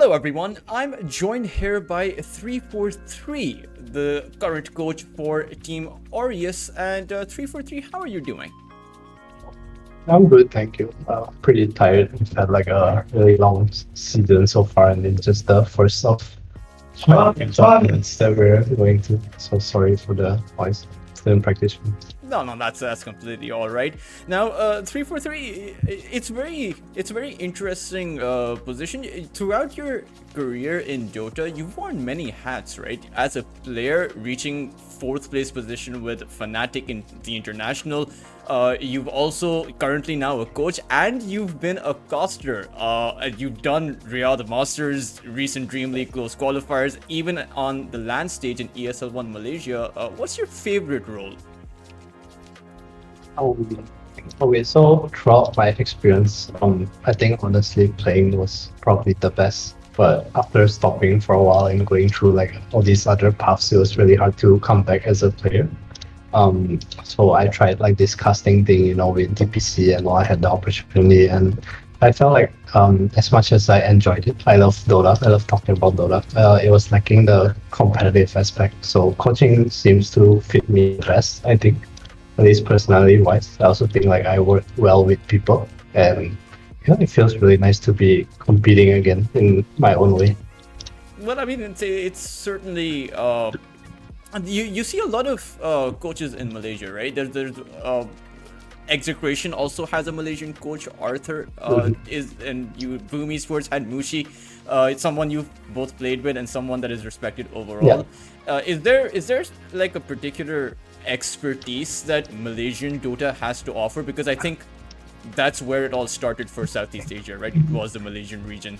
Hello everyone, I'm joined here by 343, the current coach for Team Aureus, and 343, how are you doing? I'm good, thank you. Pretty tired. We've had like a really long season so far, and it's just the first of tournaments that we're going to. So sorry for the noise. Still in practice. No, that's completely all right. Now, 343, it's very interesting position. Throughout your career in Dota, you've worn many hats, right? As a player, reaching fourth place position with Fnatic in the international. You've also currently now a coach, and you've been a caster. You've done Riyadh Masters, recent Dream League close qualifiers, even on the LAN stage in ESL1 Malaysia. What's your favorite role? Okay, so throughout my experience, I think honestly playing was probably the best. But after stopping for a while and going through like all these other paths, it was really hard to come back as a player. So I tried like this casting thing, with DPC, and I had the opportunity, and I felt like as much as I enjoyed it, I love Dota. I love talking about Dota. It was lacking the competitive aspect. So coaching seems to fit me best, I think, at least personality wise. I also think like I work well with people, and it feels really nice to be competing again in my own way. Well, I mean, it's certainly you see a lot of coaches in Malaysia, right? There's Execration also has a Malaysian coach, Arthur, and Boomy Sports had Mushi. It's someone you've both played with and someone that is respected overall. Yeah. Is there like a particular expertise that Malaysian Dota has to offer? Because I think that's where it all started for Southeast Asia, right? It was the Malaysian region.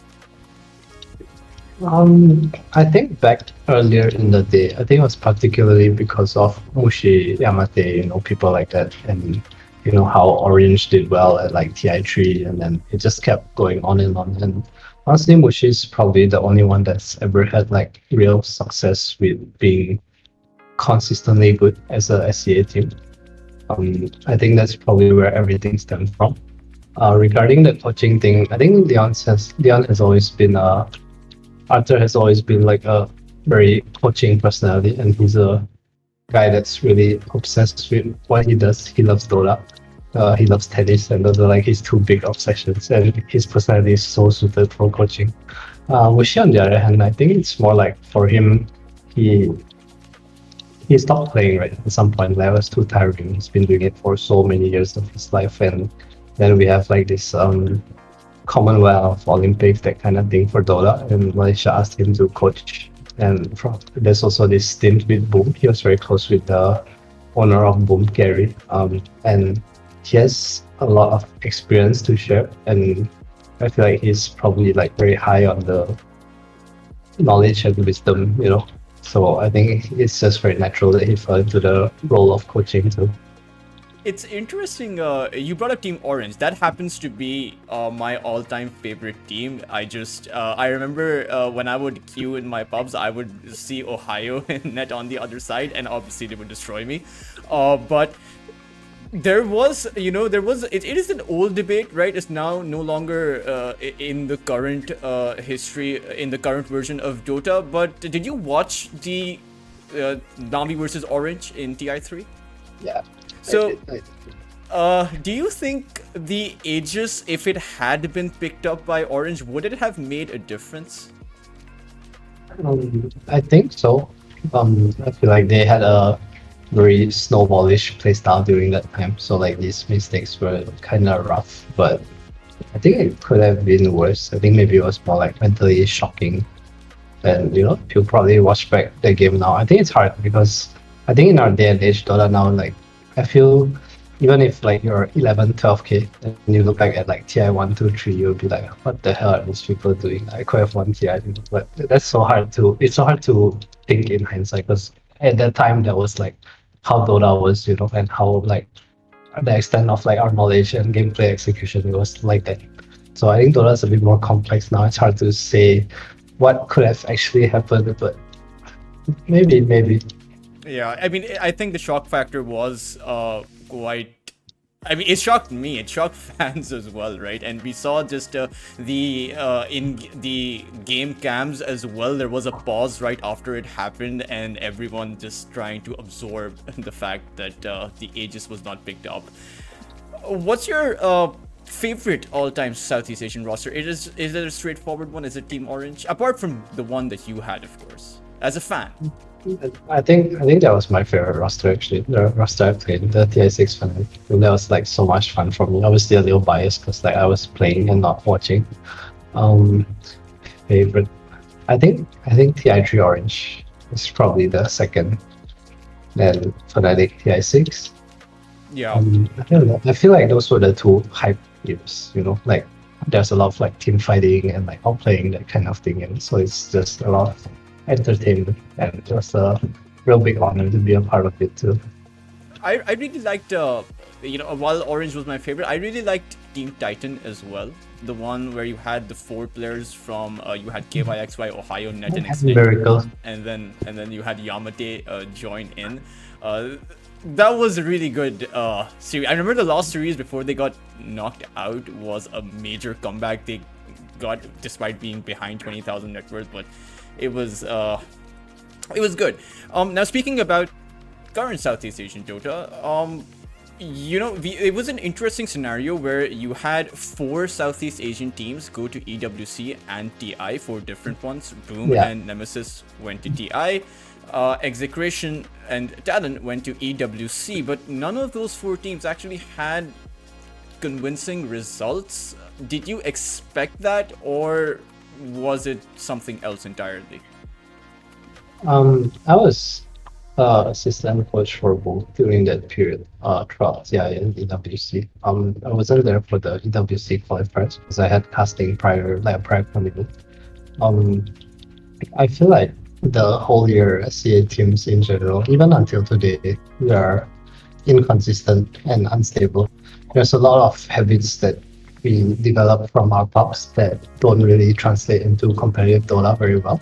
I think back earlier in the day, I think it was particularly because of Mushi, Yamate, people like that, and how Orange did well at like TI3, and then it just kept going on and on. And honestly, Mushi is probably the only one that's ever had like real success with being consistently good as a SCA team. I think that's probably where everything stems from. Regarding the coaching thing, I think Leon has always been Arthur has always been like a very coaching personality, and he's a guy that's really obsessed with what he does. He loves Dota, he loves tennis, and those are like his two big obsessions. And his personality is so suited for coaching. Wuxi, on the other hand, I think it's more like for him, he stopped playing right at some point. Like, it was too tiring. He's been doing it for so many years of his life, and then we have like this Commonwealth, Olympics, that kind of thing for Dota, and Malaysia asked him to coach. And there's also this stint with Boom. He was very close with the owner of Boom, Gary, and he has a lot of experience to share. And I feel like he's probably like very high on the knowledge and wisdom, So I think it's just very natural that he fell into the role of coaching too. It's interesting. You brought up Team Orange. That happens to be my all-time favorite team. I remember when I would queue in my pubs, I would see Ohio and Net on the other side, and obviously they would destroy me. But there was, it is an old debate, right? It's now no longer in the current history, in the current version of Dota. But did you watch the Na'Vi versus Orange in TI3? Yeah. So, do you think the Aegis, if it had been picked up by Orange, would it have made a difference? I think so. I feel like they had a very snowballish playstyle during that time, so like these mistakes were kind of rough, but I think it could have been worse. I think maybe it was more like mentally shocking, and if you probably watch back the game now, I think it's hard because I think in our day and age, Dota now, like I feel even if like you're 11, 12k and you look like at like TI 1, 2, 3, you'll be like, what the hell are these people doing? I could have won TI, but it's so hard to think in hindsight, because at that time that was like how Dota was, and how like the extent of like our knowledge and gameplay execution was like that. So I think Dota is a bit more complex now. It's hard to say what could have actually happened, but maybe. Yeah, I mean, I think the shock factor was quite I mean, it shocked me. It shocked fans as well, right? And we saw just the in the game cams as well. There was a pause right after it happened, and everyone just trying to absorb the fact that the Aegis was not picked up. What's your favorite all-time Southeast Asian roster? Is it a straightforward one? Is it Team Orange? Apart from the one that you had, of course, as a fan. I think that was my favorite roster actually. The roster I played, the TI6 fan. That was like so much fun for me. Obviously a little biased because like I was playing and not watching. Um, favorite, I think TI3 Orange is probably the second. Then Fnatic TI6. Yeah. I don't know. I feel like those were the two hype years. Like there's a lot of like team fighting and like outplaying that kind of thing, and so it's just a lot of entertainment, and it was a real big honor to be a part of it too. I really liked, while Orange was my favorite, I really liked Team Titan as well. The one where you had the 4 players from, you had KYXY, Ohio, Net, and Extend, Miracle. and then you had Yamate join in. That was a really good series. I remember the last series before they got knocked out was a major comeback they got despite being behind 20,000 net worth, but it was good. Now speaking about current Southeast Asian Dota, it was an interesting scenario where you had 4 Southeast Asian teams go to EWC and TI, 4 different ones. Boom and Nemesis went to TI. Execration and Talent went to EWC, but none of those 4 teams actually had convincing results. Did you expect that, or was it something else entirely? I was assistant coach for both during that period, throughout TI and EWC. I wasn't there for the EWC qualifiers because I had casting prior commitment. I feel like the whole year SCA teams in general, even until today, we are inconsistent and unstable. There's a lot of habits that we develop from our pubs that don't really translate into competitive Dota very well.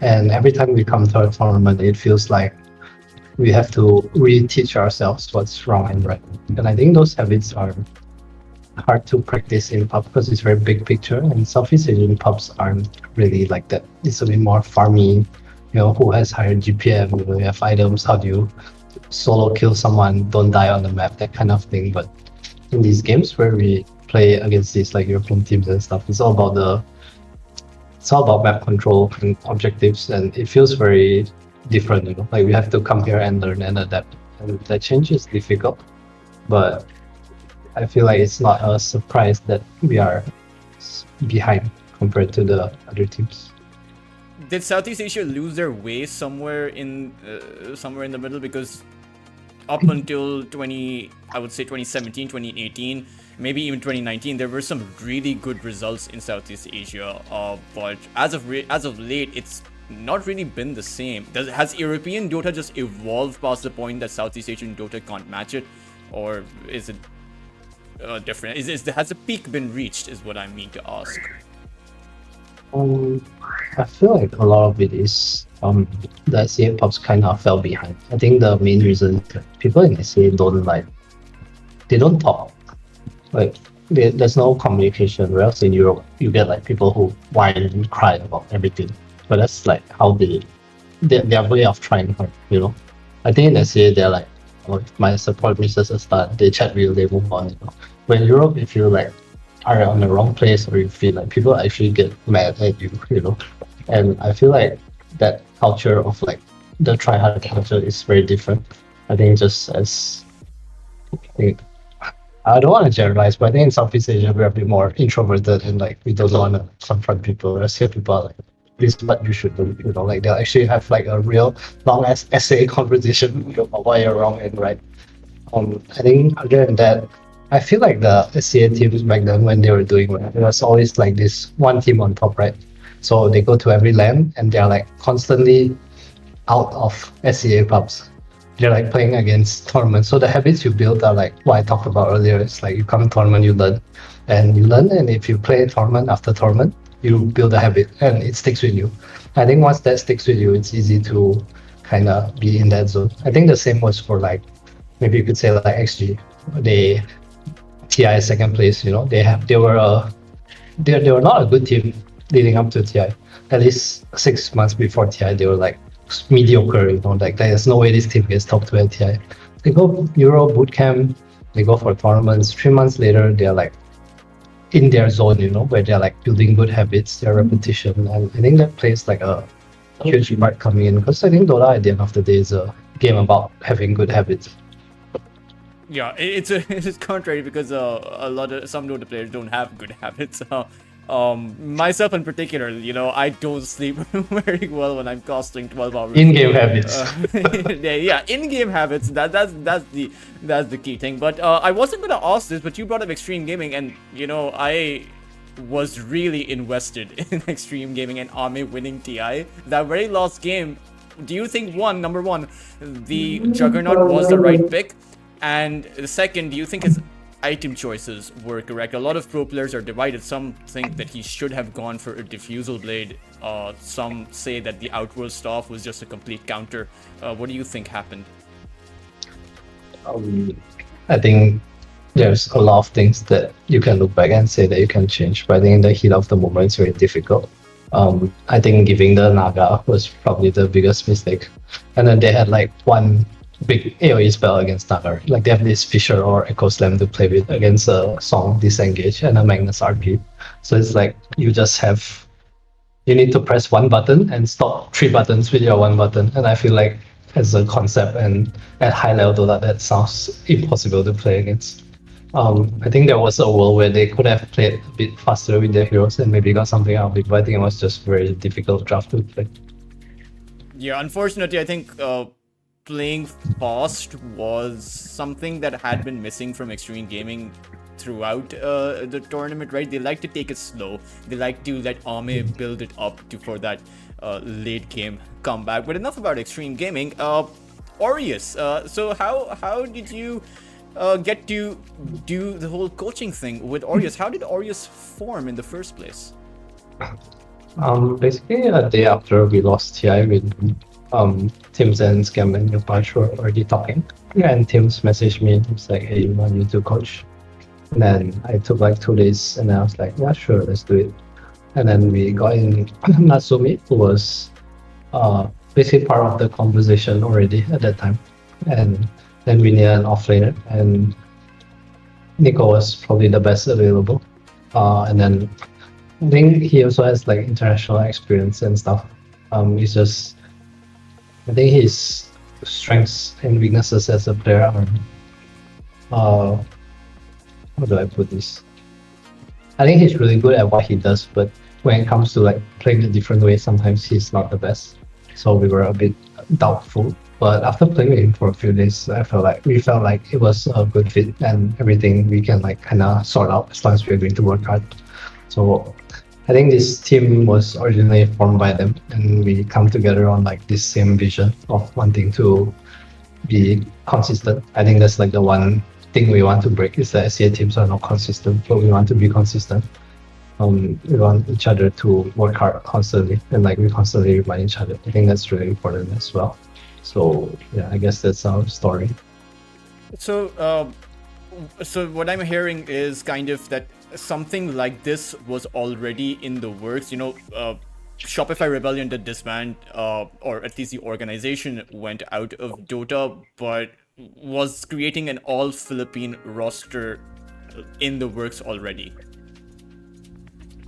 And every time we come to a tournament, it feels like we have to reteach ourselves what's wrong and right. And I think those habits are hard to practice in pub because it's very big picture, and Southeast Asian pubs aren't really like that. It's a bit more farming, who has higher GPM, you have items, how do you solo kill someone, don't die on the map, that kind of thing. But in these games where we play against these like European teams and stuff, it's all about map control and objectives, and it feels very different. Like we have to compare and learn and adapt, and that change is difficult. But I feel like it's not a surprise that we are behind compared to the other teams. Did Southeast Asia lose their way somewhere in the middle? Because up until 2017, 2018, maybe even 2019, there were some really good results in Southeast Asia. But as of late, it's not really been the same. Has European Dota just evolved past the point that Southeast Asian Dota can't match it, or is it different? Has a peak been reached? Is what I mean to ask. I feel like a lot of it is the SCA pubs kind of fell behind. I think the main reason people in SCA they don't talk. Like there's no communication. Whereas in Europe, you get like people who whine and cry about everything. But that's like how their way of trying hard. I think in SCA they're like, if my support misses a start, they chat real, they move on. But in Europe, if you like are on the wrong place, or you feel like people actually get mad at you, and I feel like that culture of like the try-hard culture is very different. I think just as I don't want to generalize, but I think in Southeast Asia we're a bit more introverted and like we don't want to confront people. Whereas here people are like, this is what you should do, like they'll actually have like a real long ass essay conversation about why you're wrong and right. I think other than that, I feel like the SCA teams back then when they were doing well, it was always like this one team on top, right? So they go to every LAN and they're like constantly out of SCA pubs. They're like playing against tournaments. So the habits you build are like what I talked about earlier. It's like you come to tournament, you learn, and if you play tournament after tournament, you build a habit and it sticks with you. I think once that sticks with you, it's easy to kind of be in that zone. I think the same was for like, maybe you could say like XG. TI second place. They were not a good team leading up to TI. At least 6 months before TI, they were like mediocre. Like there's no way this team gets top 2 at TI. They go Euro bootcamp, they go for tournaments. 3 months later, they're like in their zone, where they're like building good habits, their repetition, and I think that plays like a huge part coming in, because I think Dota at the end of the day is a game about having good habits. Yeah, it's contrary because some Dota players don't have good habits. Myself in particular, I don't sleep very well when I'm casting 12 hours. In-game habits. Yeah, in-game habits. That's the key thing. But I wasn't gonna ask this, but you brought up extreme gaming, and I was really invested in extreme gaming and Ame winning TI. That very last game. Do you think number one, the Juggernaut was the right pick? And the second, do you think his item choices were correct? A lot of pro players are divided. Some think that he should have gone for a Diffusal Blade. Some say that the Outworld Staff was just a complete counter. What do you think happened? I think there's a lot of things that you can look back and say that you can change, but I think in the heat of the moment it's very difficult. I think giving the Naga was probably the biggest mistake. And then they had like one big AoE spell against Naga. Like they have this Fisher or Echo Slam to play with against a Song Disengage and a Magnus RP. So it's like you need to press one button and stop 3 buttons with your one button. And I feel like as a concept and at high level that sounds impossible to play against. I think there was a world where they could have played a bit faster with their heroes and maybe got something out of it, but I think it was just very difficult draft to play. Yeah, unfortunately, I think playing fast was something that had been missing from Extreme Gaming throughout the tournament, right? They like to take it slow. They like to let Ame build it up for that late game comeback. But enough about Extreme Gaming. Orius, so how did you get to do the whole coaching thing with Orius? How did Orius form in the first place? Basically, a day after we lost TI with Tim's and Scam and your bunch were already talking, and Tim's messaged me. He's like, "Hey, you want me to coach?" And then I took like 2 days, and I was like, "Yeah, sure, let's do it." And then we got in Natsumi, who was basically part of the conversation already at that time, and then we needed an offlaner, and Nico was probably the best available. And then I think he also has like international experience and stuff. He's just, I think his strengths and weaknesses as a player are, how do I put this? I think he's really good at what he does, but when it comes to like playing a different way, sometimes he's not the best. So we were a bit doubtful. But after playing with him for a few days, we felt like it was a good fit and everything we can like kind of sort out as long as we're going to work hard. So I think this team was originally formed by them, and we come together on like this same vision of wanting to be consistent. I think that's like the one thing we want to break, is that SCA teams are not consistent, but we want to be consistent. We want each other to work hard constantly, and like we constantly remind each other. I think that's really important as well. So yeah, I guess that's our story. So what I'm hearing is kind of that something like this was already in the works. Shopify Rebellion did disband, or at least the organization went out of Dota, but was creating an all-Philippine roster in the works already.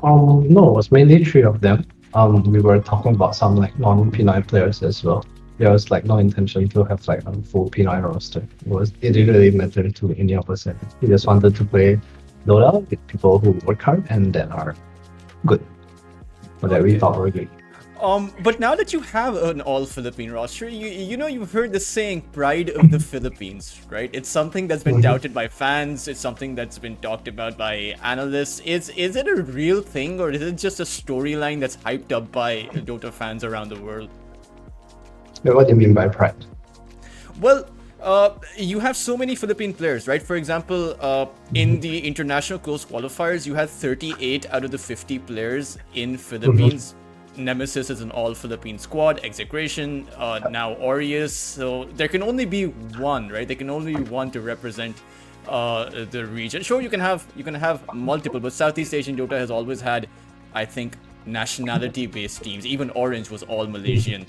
No, it was mainly 3 of them. We were talking about some like non-Pinoy players as well. There was like no intention to have like a full Pinoy roster. It didn't really matter to any of us. We just wanted to play Dota with people who work hard and that are good, or that we thought were good. But now that you have an all-Philippine roster, you've heard the saying "pride of the Philippines," right? It's something that's been doubted by fans. It's something that's been talked about by analysts. Is it a real thing, or is it just a storyline that's hyped up by Dota fans around the world? What do you mean by pride? Well, you have so many Philippine players, right? For example, in the international close qualifiers, you had 38 out of the 50 players in Philippines. Nemesis is an all-Philippine squad. Execration, now Orius. So there can only be one, right? There can only be one to represent the region. Sure, you can have multiple, but Southeast Asian Dota has always had, I think, nationality-based teams. Even Orange was all Malaysian.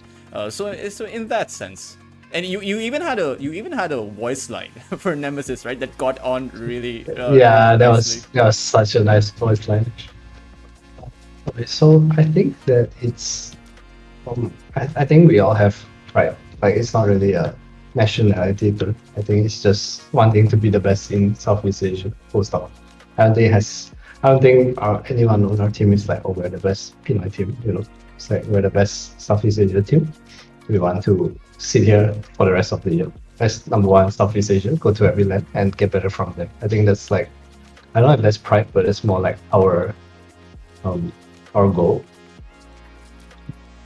So in that sense, and you even had a voice line for Nemesis, right? That got on really Yeah, really nicely. that was such a nice voice line. Okay, so I think that it's I think we all have pride. Like it's not really a nationality thing. I think it's just wanting to be the best in Southeast Asia. Full stop. I don't think anyone on our team is like, oh, we're the best Pinoy team. You know, it's like we're the best Southeast Asia team. We want to sit here for the rest of the year. That's number one, Southeast Asia. Go to every land and get better from them. I think that's like, I don't know if that's pride, but it's more like um our goal.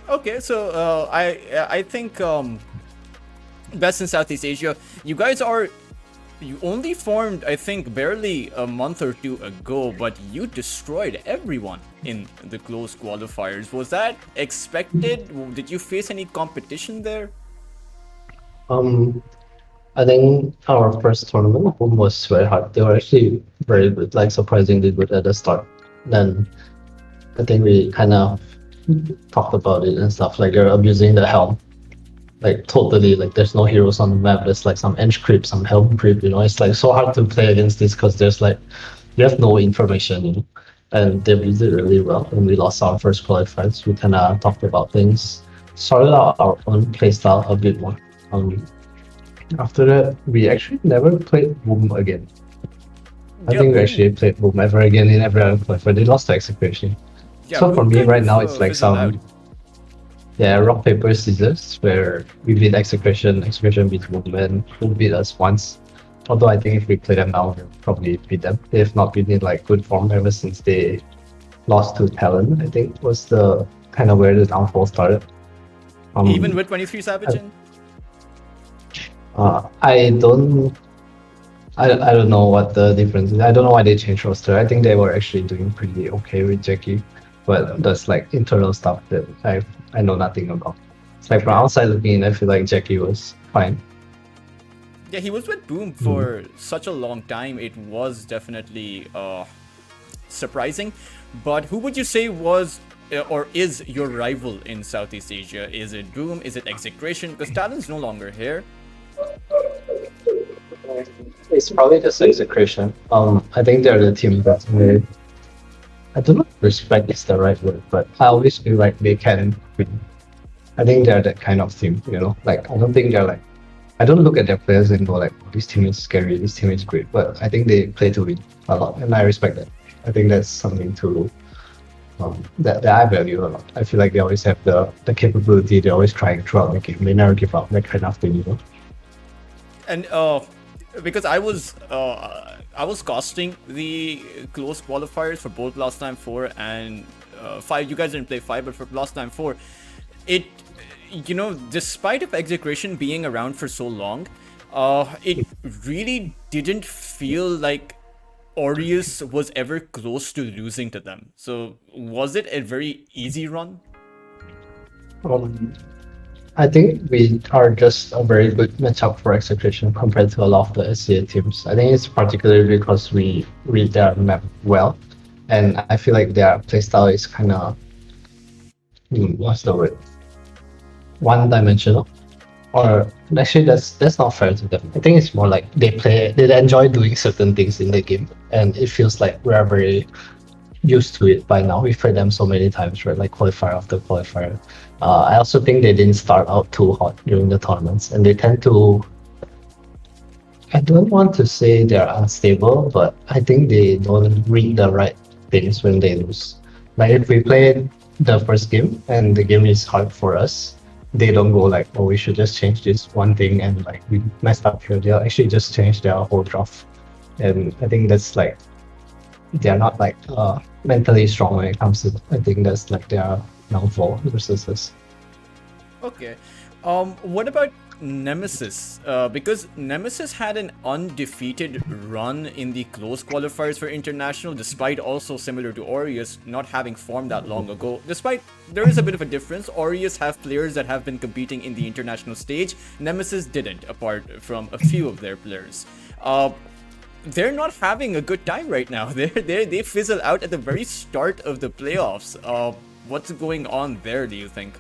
Okay, so I think best in Southeast Asia. You only formed, I think, barely a month or two ago, but you destroyed everyone in the close qualifiers. Was that expected? Did you face any competition there? Um, I think our first tournament was very hard. They were actually very good, like surprisingly good at the start. Then I think we kind of talked about it and stuff. Like they're abusing the helm, like totally. Like there's no heroes on the map. There's like some edge creep, some helm creep. You know, it's like so hard to play against this because there's like you have no information. You know, and they did it really well. And we lost our first qualifiers. We kind of talked about things, sorted out our own playstyle a bit more. After that, we actually never played Boom again. I Yeah, think we boom. actually played Boom ever again in every other play, but they lost to Execution. Yeah, So for boom me kind right of now, it's like fizzled out. some yeah rock paper scissors where we beat Execution, Execution beats Boom, and Boom beat us once. Although I think if we play them now, we'll probably beat them. They've not been in like good form ever since they lost to Talon. I think was the kind of where the downfall started. Even Um, with 23 Savage in? I don't I don't know what the difference is. I don't know why they changed roster. I think they were actually doing pretty okay with Jackie, but that's like internal stuff that I know nothing about. It's like from Okay. outside looking in, I feel like Jackie was fine. Yeah, he was with Boom Mm. for such a long time. It was definitely surprising. But who would you say was or is your rival in Southeast Asia? Is it Boom? Is it Execration? Because Talon's no longer here. It's probably just Execration. I think they're the team that I don't know if respect is the right word, but I always feel like they can win. I think they're that kind of team, you know. Like I don't think they're like I don't look at their players and go like, this team is scary, this team is great. But I think they play to win a lot, and I respect that. I think that's something to that I value a lot. I feel like they always have the capability. They're always trying throughout the game. They never give up. That kind of thing, you know. And because I was casting the close qualifiers for both last time 4 and 5. You guys didn't play 5, but for last time 4, it despite of Execration being around for so long, it really didn't feel like Orius was ever close to losing to them. So was it a very easy run? Um, I think we are just a very good matchup for execution compared to a lot of the SCA teams. I think it's particularly because we read their map well, and I feel like their playstyle is kind of what's the word? One-dimensional. Or actually, that's not fair to them. I think it's more like they enjoy doing certain things in the game, and it feels like we are very used to it by now. We've played them so many times, right? Like qualifier after qualifier. I also think they didn't start out too hot during the tournaments, and they tend to. I don't want to say they're unstable, but I think they don't read the right things when they lose. Like if we play the first game and the game is hard for us, they don't go like, oh, we should just change this one thing and like we messed up here. They'll actually just change their whole draft, and I think that's like they're not like mentally strong when it comes to. I think that's like their downfall versus us. Okay. What about Nemesis? Because Nemesis had an undefeated run in the close qualifiers for international, despite also similar to Orius not having formed that long ago. Despite there is a bit of a difference, Orius have players that have been competing in the international stage. Nemesis didn't, apart from a few of their players. they're not having a good time right now. They fizzle out at the very start of the playoffs. What's going on there, do you think?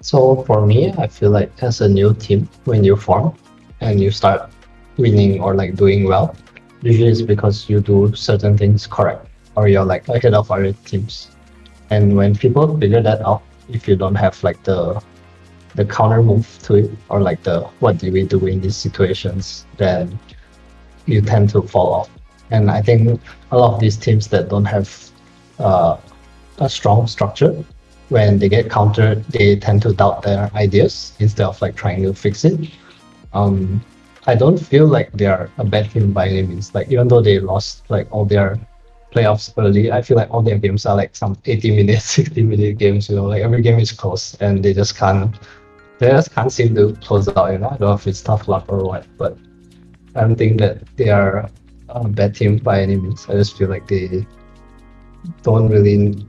So for me, I feel like as a new team, when you form and you start winning or like doing well, usually it's because you do certain things correct or you're like ahead of other teams. And when people figure that out, if you don't have like the counter move to it or like the what do we do in these situations, then you tend to fall off. And I think a lot of these teams that don't have uh, a strong structure, when they get countered, they tend to doubt their ideas instead of like trying to fix it. Um, I don't feel like they are a bad team by any means. Like even though they lost like all their playoffs early, I feel like all their games are like some 80-minute, 60-minute games. You know, like every game is close, and they just can't seem to close out. You know, I don't know if it's tough luck or what, but I don't think that they are a bad team by any means. I just feel like they don't really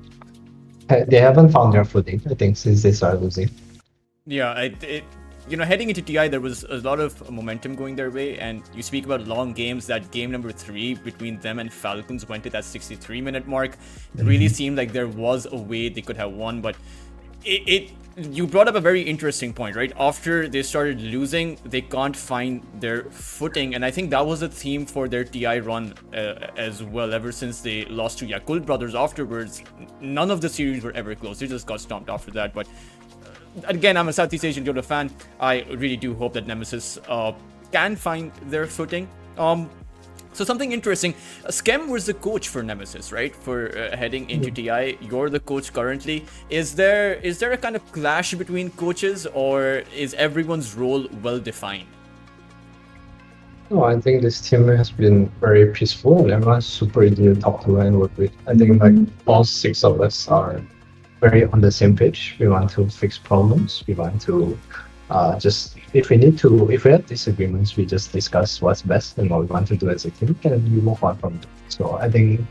they haven't found their footing, I think, since they started losing. Yeah, heading into TI, there was a lot of momentum going their way, and you speak about long games. That game number 3 between them and Falcons went to that 63-minute mark. It really seemed like there was a way they could have won, but you brought up a very interesting point, right? After they started losing, they can't find their footing, and I think that was a theme for their TI run as well. Ever since they lost to Yakult Brothers afterwards, none of the series were ever close. They just got stomped after that. But again, I'm a Southeast Asian Dota fan. I really do hope that Nemesis can find their footing. So something interesting, Skem was the coach for Nemesis, right? For heading into TI, you're the coach currently. Is there a kind of clash between coaches, or is everyone's role well defined? No, I think this team has been very peaceful and everyone's super easy to talk to and work with. I think like all 6 of us are very on the same page. We want to fix problems. We want to if we have disagreements, we just discuss what's best and what we want to do as a team, and we move on from it. So I think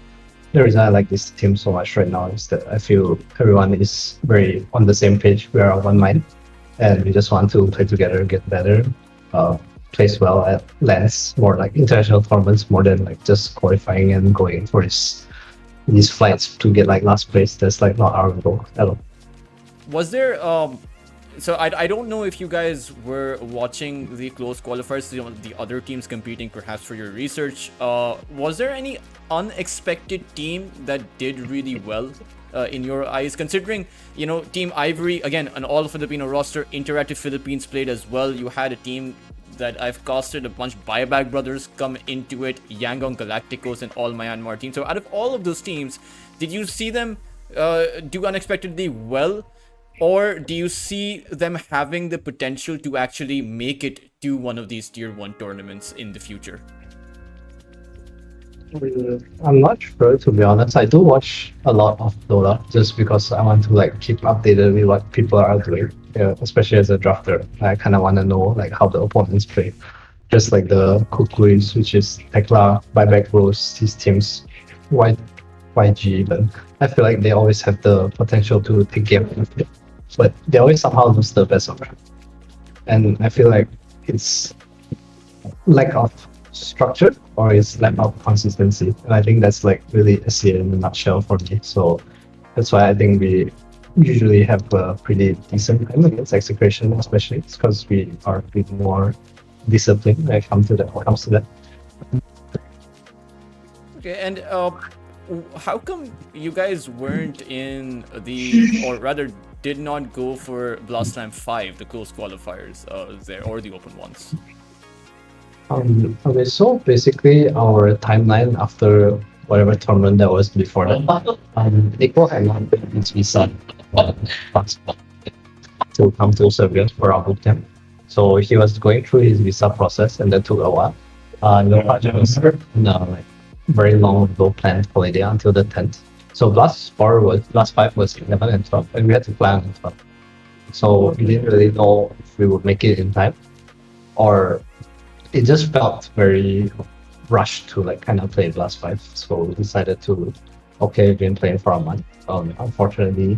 the reason I like this team so much right now is that I feel everyone is very on the same page. We are on one mind, and we just want to play together, get better, place well at lands, more like international tournaments, more than like just qualifying and going for these flights to get like last place. That's like not our goal at all. Was there so I don't know if you guys were watching the close qualifiers, the other teams competing perhaps for your research. Was there any unexpected team that did really well in your eyes, considering, Team Ivory, again, an all-Filipino roster, Interactive Philippines played as well. You had a team that I've casted a bunch, Buyback Brothers come into it, Yangon Galacticos and all Myanmar teams. So out of all of those teams, did you see them do unexpectedly well? Or do you see them having the potential to actually make it to one of these tier 1 tournaments in the future? I'm not sure, to be honest. I do watch a lot of Dota just because I want to like keep updated with what people are doing. Yeah, especially as a drafter, I kind of want to know like how the opponents play. Just like the Kukuis, which is Tekla, Buyback Bros, these teams, YG even. I feel like they always have the potential to take game, but they always somehow lose the best of them. And I feel like it's lack of structure or it's lack of consistency. And I think that's like really a SEA in a nutshell for me. So that's why I think we usually have a pretty decent time against execution, especially because we are a bit more disciplined when it comes to that. Okay, and how come you guys weren't in or rather did not go for Blast Time 5, the close qualifiers there, or the open ones? Okay, so basically our timeline after whatever tournament that was before that, Nico had not been his visa to come to Serbia for our bootcamp. So he was going through his visa process and that took a while. The project was like very long ago planned holiday until the 10th. So Blast 5 was 11 and 12, and we had to plan on 12. So we didn't really know if we would make it in time, or it just felt very rushed to like kind of play Blast 5. So we decided to, okay, we've been playing for a month. Unfortunately,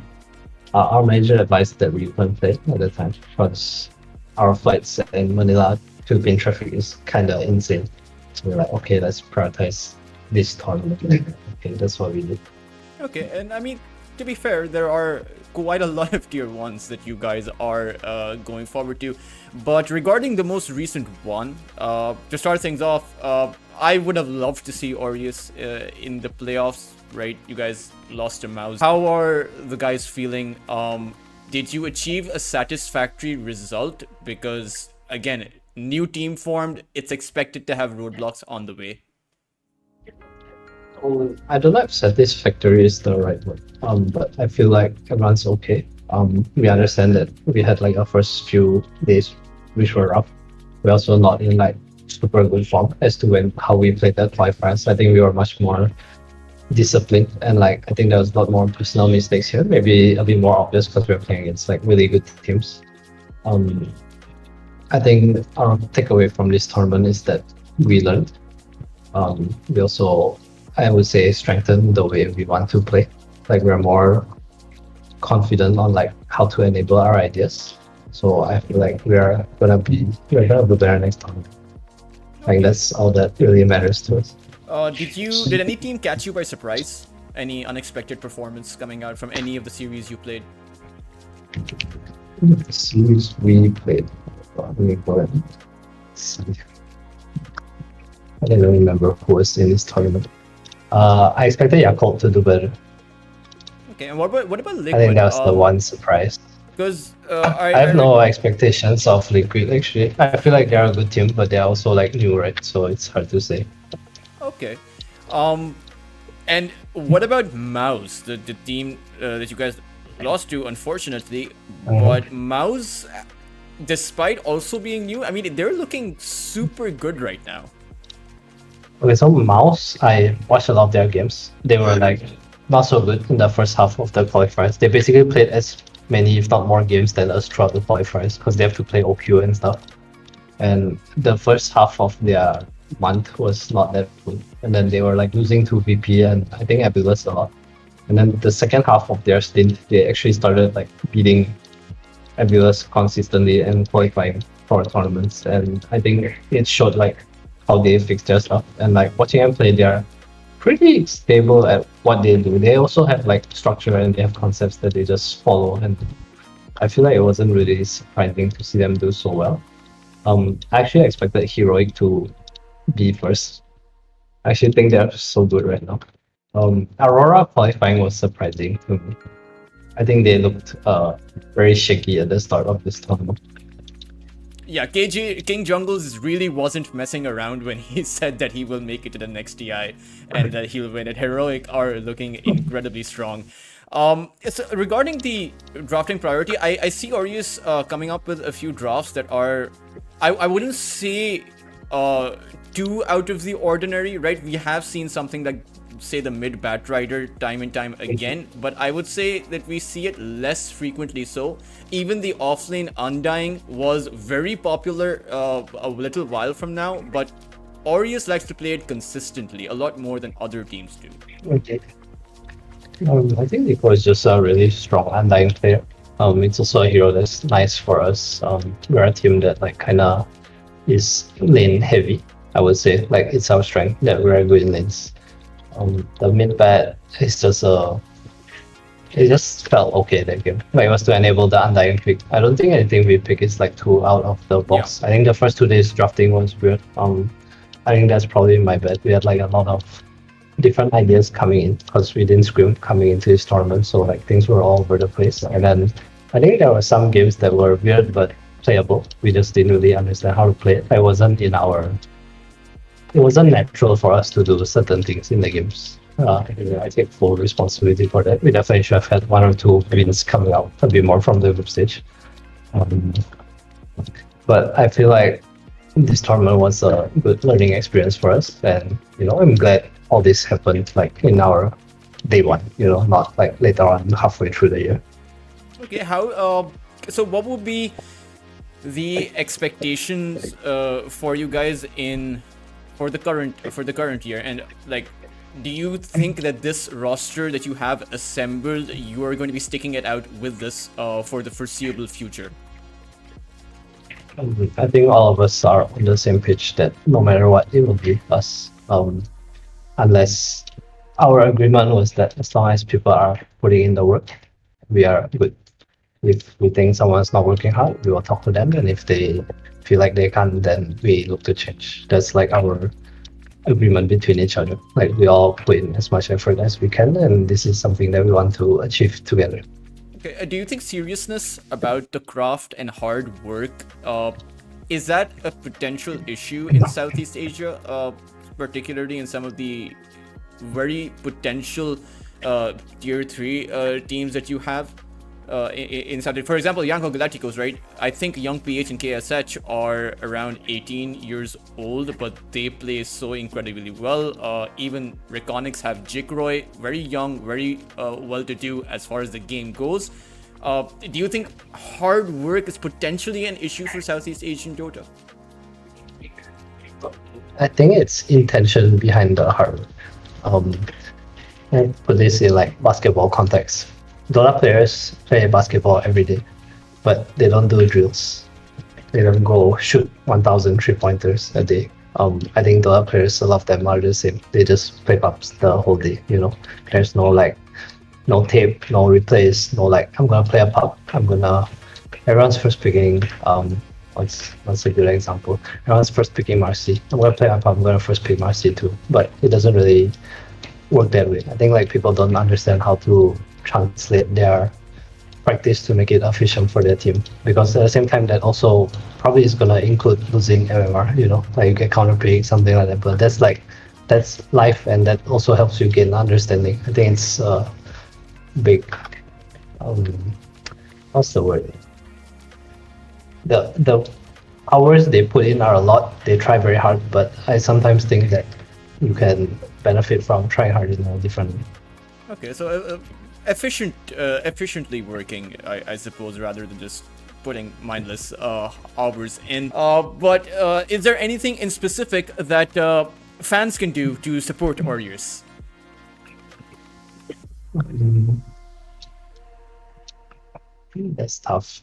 our manager advised that we couldn't play at the time because our flights in Manila Philippine traffic is kind of insane. So we're like, okay, let's prioritize this tournament. Okay, that's what we did. Okay, and I mean, to be fair, there are quite a lot of tier 1s that you guys are going forward to. But regarding the most recent one, to start things off, I would have loved to see Orius in the playoffs, right? You guys lost to Mouse. How are the guys feeling? Did you achieve a satisfactory result? Because, again, new team formed, it's expected to have roadblocks on the way. I don't know if satisfactory is the right word. But I feel like everyone's okay. We understand that we had like our first few days which were rough. We're also not in like super good form as to how we played that qualifiers. I think we were much more disciplined, and like I think there was a lot more personal mistakes here. Maybe a bit more obvious because we were playing against like really good teams. I think our takeaway from this tournament is that we learned. We also, I would say, strengthened the way we want to play. Like we're more confident on like how to enable our ideas. So I feel like we're gonna be better next time. Like that's all that really matters to us. Did any team catch you by surprise? Any unexpected performance coming out from any of the series you played? The series we played. Let me go ahead and see. I don't remember who was in this tournament. I expected Yakult to do better. Okay, and what about Liquid? I think that was the one surprise. Because I have no expectations of Liquid actually. I feel like they're a good team, but they're also like new, right? So it's hard to say. Okay. And what about Mouse, the team that you guys lost to, unfortunately? But Mouse, despite also being new, I mean, they're looking super good right now. Okay, so Mouse, I watched a lot of their games. They were like not so good in the first half of the qualifiers. They basically played as many, if not more, games than us throughout the qualifiers because they have to play OQ and stuff. And the first half of their month was not that good. And then they were like losing to VP and I think Abilus a lot. And then the second half of their stint, they actually started like beating Abilus consistently and qualifying for tournaments. And I think it showed like how they fix their stuff. And like watching them play, they're pretty stable at what they do. They also have like structure and they have concepts that they just follow. And I feel like it wasn't really surprising to see them do so well. I actually expected Heroic to be first. I actually think they're so good right now. Aurora qualifying was surprising to me. I think they looked very shaky at the start of this tournament. Yeah, King Jungles really wasn't messing around when he said that he will make it to the next TI and that he'll win it. Heroic are looking incredibly strong. So regarding the drafting priority, I see Orius coming up with a few drafts that are, I wouldn't say too out of the ordinary, right? We have seen something like, say, the mid Bat Rider time and time again, but I would say that we see it less frequently. So even the offlane Undying was very popular a little while from now, but Orius likes to play it consistently, a lot more than other teams do. Okay. I think Nico is just a really strong Undying player. It's also a hero that's nice for us. We're a team that like kind of is lane heavy, I would say. Like it's our strength that we're good in lanes. The mid bat is just it just felt okay that game. Like it was to enable the Undying pick. I don't think anything we pick is like too out of the box. Yeah. I think the first 2 days drafting was weird. I think that's probably my bad. We had like a lot of different ideas coming in because we didn't scrim coming into this tournament, so like things were all over the place. And then I think there were some games that were weird but playable. We just didn't really understand how to play it. It wasn't natural for us to do certain things in the games. I take full responsibility for that. We definitely should have had 1 or 2 wins coming out a bit more from the group stage. But I feel like this tournament was a good learning experience for us, and I'm glad all this happened like in our day one, not like later on halfway through the year. Okay, so what would be the expectations for you guys for the current year, and like, do you think that this roster that you have assembled, you are going to be sticking it out with this for the foreseeable future? I think all of us are on the same page that no matter what, it will be us. Unless our agreement was that as long as people are putting in the work, we are good. If we think someone's not working hard, we will talk to them, and if they feel like they can't, then we look to change. That's like our agreement between each other. Like we all put in as much effort as we can, and this is something that we want to achieve together. Okay, do you think seriousness about the craft and hard work is that a potential issue in Southeast Asia, particularly in some of the very potential tier 3 teams that you have in Southeast? For example, Young Galacticos, right? I think Young PH and KSH are around 18 years old, but they play so incredibly well. Even Reconics have Jikroy, very young, very well-to-do as far as the game goes. Do you think hard work is potentially an issue for Southeast Asian Dota? I think it's intention behind the hard work. And put this in like basketball context. Dota players play basketball every day, but they don't do drills. They don't go shoot 1,000 3-pointers a day. I think Dota players, a lot of them are the same. They just play pubs the whole day, you know. There's no like, no tape, no replays, no like, I'm gonna play a pub. Everyone's first picking, what's a good example? Everyone's first picking Marcy. I'm gonna play a pub, I'm gonna first pick Marcy too. But it doesn't really work that way. I think like people don't understand how to translate their practice to make it efficient for their team, because at the same time that also probably is gonna include losing MMR, you know, like you get counter pick, something like that. But that's life, and that also helps you gain understanding. I think it's big what's the word? The hours they put in are a lot. They try very hard, but I sometimes think that you can benefit from trying hard in a different way. Okay, so efficiently working, I suppose, rather than just putting mindless hours in. But is there anything in specific that fans can do to support Orius? That's tough.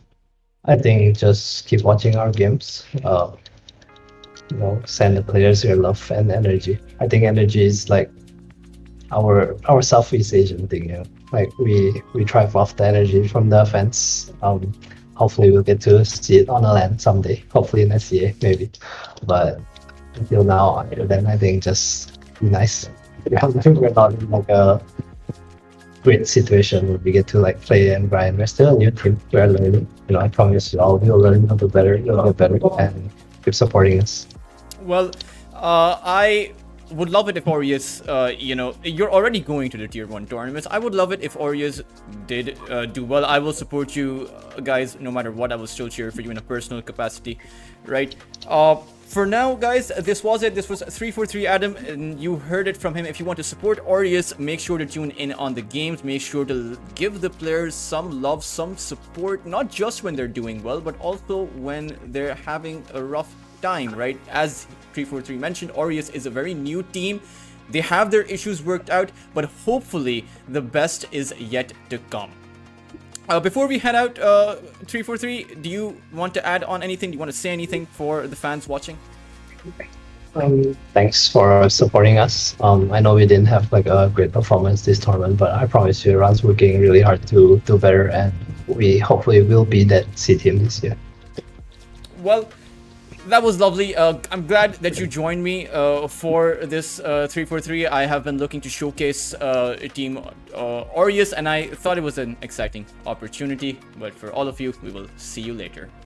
I think just keep watching our games. You know, send the players your love and energy. I think energy is like our Southeast Asian thing, you know. Like we thrive off the energy from the fans. Hopefully we'll get to see it on the land someday. Hopefully in SCA maybe. But until now, then I think just be nice. We're not in like a great situation where we get to like play and grind. We're still a new team. We're learning. You know, I promise you all we'll learn, you'll do better, you'll get better, and keep supporting us. Well, I would love it if Orius, you know, you're already going to the tier 1 tournaments. I would love it if Orius did do well. I will support you guys no matter what. I will still cheer for you in a personal capacity, right? For now, guys, this was it. This was 343 Adam, and you heard it from him. If you want to support Orius, make sure to tune in on the games. Make sure to give the players some love, some support, not just when they're doing well, but also when they're having a rough time, right? As 343 mentioned, Orius is a very new team. They have their issues worked out, but hopefully the best is yet to come. Before we head out, 343, do you want to add on anything? Do you want to say anything for the fans watching? Thanks for supporting us. I know we didn't have like a great performance this tournament, but I promise you, everyone's working really hard to do better, and we hopefully will be that C team this year. Well, that was lovely. I'm glad that you joined me for this 343. I have been looking to showcase Team Aureus, and I thought it was an exciting opportunity. But for all of you, we will see you later.